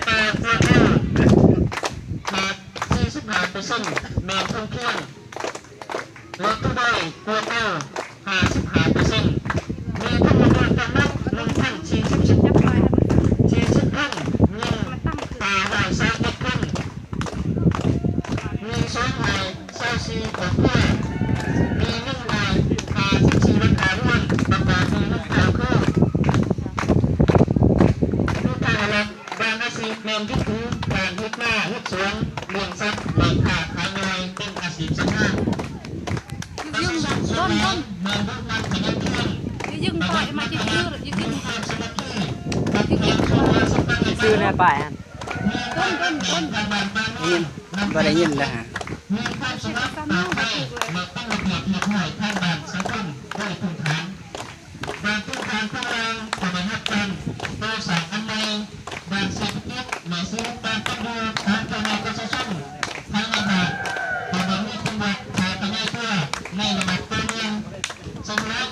ตาเพื่อเข้า45%แม่ท่องเที่ยวรถตู้ได้กลัวเก้า55%มีทั้งหมดประมาณ1,040ท่านมีตาหาย31ท่านมี2หาย24ครอบครัวมี1หาย54รักษาร่วมประกอบมี1ข่าวคือลูกค้าหลักบางอาชีพแมนที่ถือการยึดหน้ายึดสวนเลี้ยงสัตว์เลี้ยงขาขายน้อยเป็นอาชีพสำคัญยึงต้นแมนลูกมันขยันเที่ยงยึงปล่อยมายึงยึงชื่อในป่ายฮะต้นยินบ่ได้ยินเลยฮะมีความสมัครต่อไปเราต้องระเบียบเรียบร้อยทางบ้านสังคมด้วยพื้นฐานบางพื้นฐานพวกเราประมาณ5ตันโดยสารอันใดบางเศรษฐกิจในสิ่งต่างต้องดูทางภายในประชาชนทางในบ้านประมาณนี้จังหวัดภายในเพื่อในระดับตัวเมืองสำหรับ